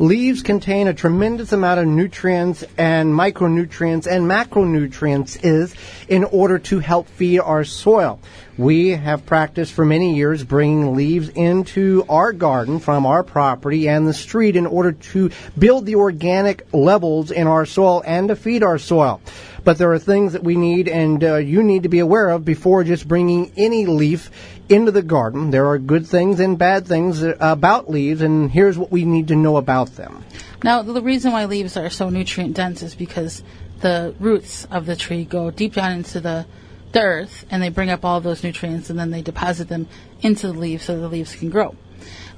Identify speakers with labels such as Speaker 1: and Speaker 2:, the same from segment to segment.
Speaker 1: Leaves contain a tremendous amount of nutrients and micronutrients and macronutrients in order to help feed our soil. We have practiced for many years bringing leaves into our garden from our property and the street in order to build the organic levels in our soil and to feed our soil. But there are things that we need and you need to be aware of before just bringing any leaf into the garden. There are good things and bad things about leaves, and here's what we need to know about them.
Speaker 2: Now, the reason why leaves are so nutrient dense is because the roots of the tree go deep down into the earth, and they bring up all those nutrients, and then they deposit them into the leaves so the leaves can grow.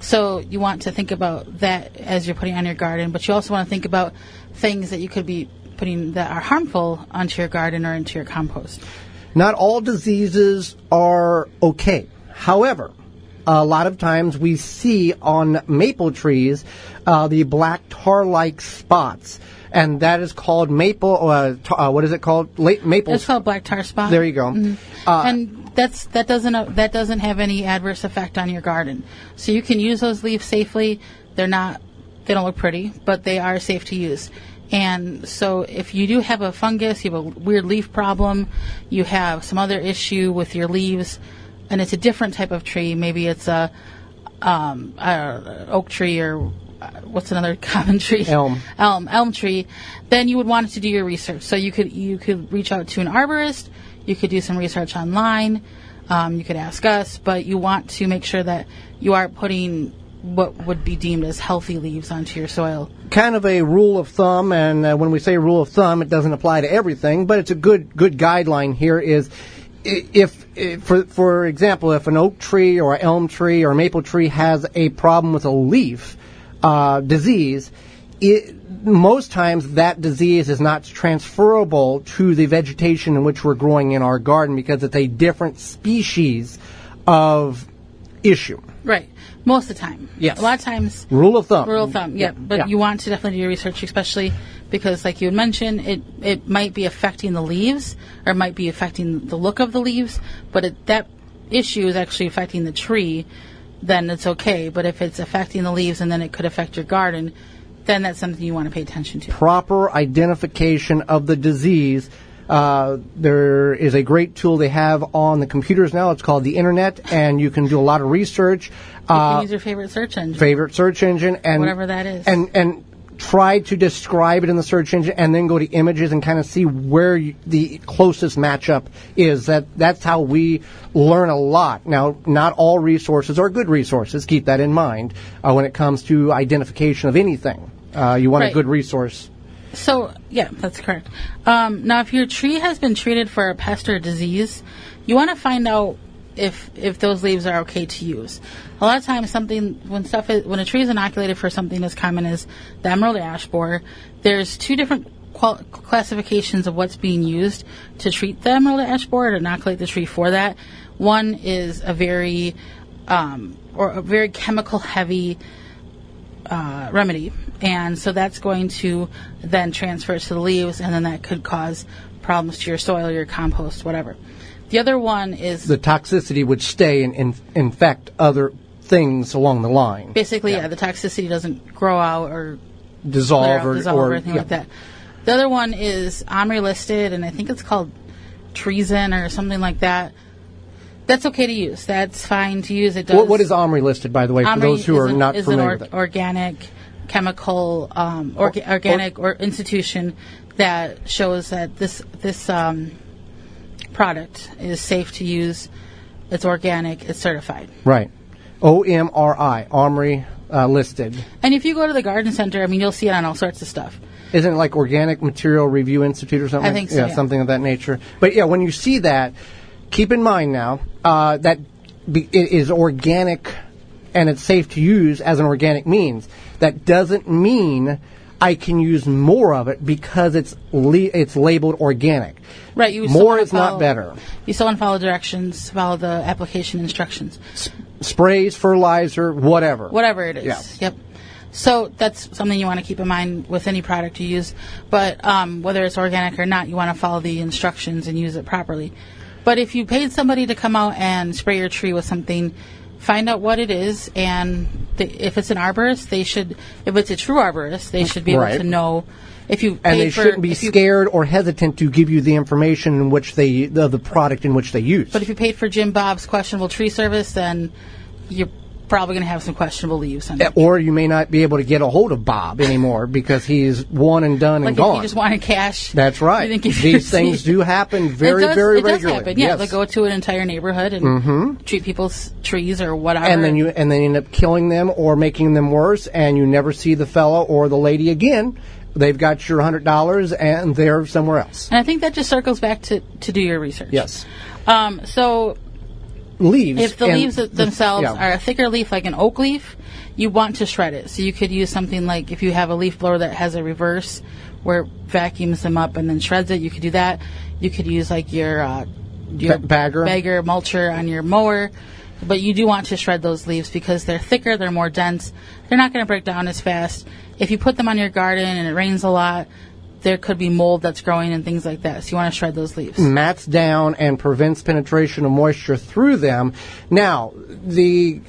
Speaker 2: So you want to think about that as you're putting on your garden, but you also want to think about things that you could be putting that are harmful onto your garden or into your compost.
Speaker 1: Not all diseases are okay. However, a lot of times we see on maple trees the black tar-like spots, and that is called maple. What is it called? Maple.
Speaker 2: It's called black tar spot.
Speaker 1: There you go.
Speaker 2: Mm-hmm. And that doesn't have any adverse effect on your garden. So you can use those leaves safely. They don't look pretty, but they are safe to use. And so if you do have a fungus, you have a weird leaf problem, you have some other issue with your leaves, and it's a different type of tree, maybe it's a oak tree or what's another common tree? Elm tree, then you would want to do your research. So you could reach out to an arborist, you could do some research online, you could ask us, but you want to make sure that you are putting what would be deemed as healthy leaves onto your soil.
Speaker 1: Kind of a rule of thumb, and when we say rule of thumb, it doesn't apply to everything, but it's a good guideline here is for example, if an oak tree or an elm tree or a maple tree has a problem with a leaf disease, most times that disease is not transferable to the vegetation in which we're growing in our garden because it's a different species of issue.
Speaker 2: Right. Most of the time.
Speaker 1: Yes.
Speaker 2: A lot of times.
Speaker 1: Rule of thumb.
Speaker 2: Yeah. But you want to definitely do your research, especially because, like you had mentioned, it might be affecting the leaves or it might be affecting the look of the leaves, but that issue is actually affecting the tree, then it's okay. But if it's affecting the leaves and then it could affect your garden, then that's something you want to pay attention to.
Speaker 1: Proper identification of the disease. There is a great tool they have on the computers now. It's called the Internet, and you can do a lot of research.
Speaker 2: You can use your favorite search engine.
Speaker 1: And
Speaker 2: whatever that is.
Speaker 1: And try to describe it in the search engine, and then go to images and kind of see where the closest matchup is. That's how we learn a lot. Now, not all resources are good resources. Keep that in mind when it comes to identification of anything. You want a good resource.
Speaker 2: So, yeah, that's correct. Now, if your tree has been treated for a pest or disease, you want to find out if those leaves are okay to use. A lot of times, when a tree is inoculated for something as common as the emerald ash borer, there's two different classifications of what's being used to treat the emerald ash borer, to inoculate the tree for that. One is a very chemical heavy remedy, and so that's going to then transfer to the leaves, and then that could cause problems to your soil, your compost, whatever. The other one is
Speaker 1: the toxicity would stay and infect other things along the line.
Speaker 2: Basically, the toxicity doesn't grow out or
Speaker 1: dissolve or
Speaker 2: anything like that. The other one is OMRI listed, and I think it's called Treason or something like that. That's okay to use. That's fine to use. It does.
Speaker 1: What is OMRI listed, by the way, for those who are not familiar with it?
Speaker 2: Organic chemical organic or institution that shows that this product is safe to use. It's organic. It's certified.
Speaker 1: Right. OMRI, OMRI listed.
Speaker 2: And if you go to the garden center, you'll see it on all sorts of stuff.
Speaker 1: Isn't it like Organic Material Review Institute or something?
Speaker 2: I think so.
Speaker 1: Yeah, something of that nature. But yeah, when you see that, keep in mind now that it is organic and it's safe to use as an organic means. That doesn't mean I can use more of it because it's labeled organic.
Speaker 2: Right.
Speaker 1: More is not better.
Speaker 2: You still want to follow directions, follow the application instructions.
Speaker 1: Sprays, fertilizer, whatever.
Speaker 2: Whatever it is.
Speaker 1: Yeah.
Speaker 2: Yep. So that's something you want to keep in mind with any product you use. But whether it's organic or not, you want to follow the instructions and use it properly. But if you paid somebody to come out and spray your tree with something find out what it is, and if it's an arborist, if it's a true arborist, they should be able to know.
Speaker 1: And they shouldn't be scared or hesitant to give you the information in which the product in which they use.
Speaker 2: But if you paid for Jim Bob's questionable tree service, then you're probably going to have some questionable leaves.
Speaker 1: Or you may not be able to get a hold of Bob anymore because he's one and done and gone.
Speaker 2: Like if you just wanted cash.
Speaker 1: That's right. These things do happen very regularly.
Speaker 2: It does happen, yeah. Yes. They'll go to an entire neighborhood and treat people's trees or whatever.
Speaker 1: And then you end up killing them or making them worse, and you never see the fellow or the lady again. They've got your $100 and they're somewhere else.
Speaker 2: And I think that just circles back to do your research.
Speaker 1: Yes.
Speaker 2: So
Speaker 1: leaves.
Speaker 2: If the leaves themselves are a thicker leaf, like an oak leaf, you want to shred it. So you could use something like, if you have a leaf blower that has a reverse where it vacuums them up and then shreds it, you could do that. You could use like your bagger mulcher on your mower. But you do want to shred those leaves because they're thicker, they're more dense. They're not going to break down as fast. If you put them on your garden and it rains a lot, there could be mold that's growing and things like that. So you want to shred those leaves.
Speaker 1: Mats down and prevents penetration of moisture through them. Now, the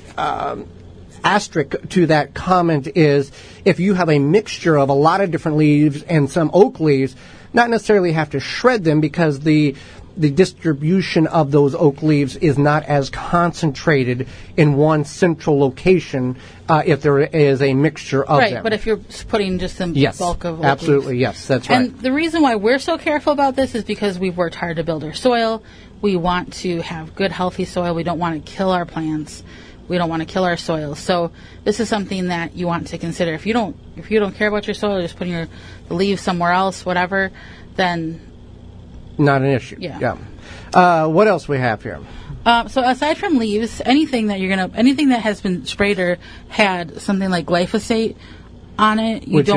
Speaker 1: asterisk to that comment is if you have a mixture of a lot of different leaves and some oak leaves, not necessarily have to shred them because the distribution of those oak leaves is not as concentrated in one central location if there is a mixture of them.
Speaker 2: Right, but if you're putting just the bulk of oak
Speaker 1: absolutely,
Speaker 2: leaves.
Speaker 1: Yes, that's right.
Speaker 2: And the reason why we're so careful about this is because we've worked hard to build our soil. We want to have good, healthy soil. We don't want to kill our plants. We don't want to kill our soil. So this is something that you want to consider. If you don't care about your soil, you're just putting the leaves somewhere else, whatever, then
Speaker 1: not an issue.
Speaker 2: Yeah.
Speaker 1: What else we have here?
Speaker 2: So aside from leaves, anything that has been sprayed or had something like glyphosate on it, which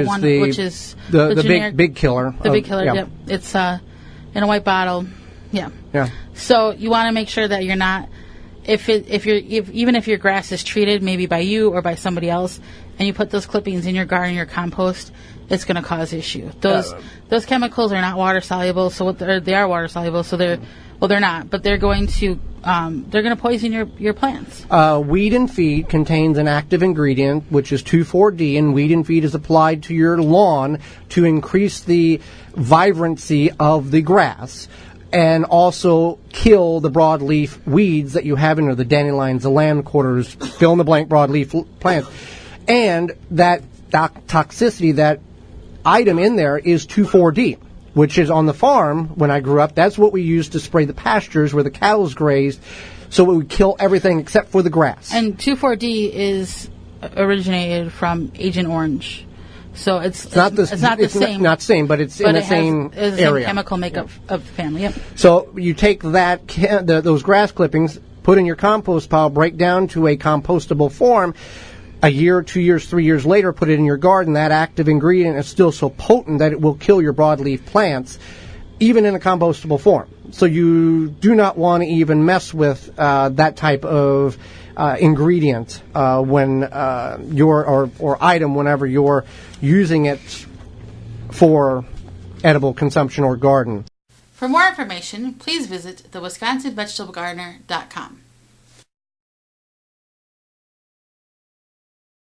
Speaker 2: is
Speaker 1: the generic, big killer.
Speaker 2: The big killer. Yep. It's in a white bottle. Yeah. Yeah. So you want to make sure that you're not, even if your grass is treated maybe by you or by somebody else, and you put those clippings in your garden, your compost, it's going to cause issue. Those chemicals are not water soluble. So they are water soluble. So they're not, but they're going to poison your plants.
Speaker 1: Weed and feed contains an active ingredient, which is 2,4-D, and weed and feed is applied to your lawn to increase the vibrancy of the grass and also kill the broadleaf weeds that you have in there, the dandelions, the land quarters, fill in the blank broadleaf plants. And that toxicity, that item in there is 2,4-D, which is on the farm when I grew up. That's what we used to spray the pastures where the cows grazed, so it would kill everything except for the grass.
Speaker 2: And 2,4-D is originated from Agent Orange. So it's not the same.
Speaker 1: Not the same, but it's in the same area.
Speaker 2: It's the same chemical makeup of the family. Yep.
Speaker 1: So you take those grass clippings, put in your compost pile, break down to a compostable form. A year, 2 years, 3 years later, put it in your garden. That active ingredient is still so potent that it will kill your broadleaf plants, even in a compostable form. So you do not want to even mess with that type of ingredient when or item whenever you're using it for edible consumption or garden.
Speaker 2: For more information, please visit thewisconsinvegetablegardener.com.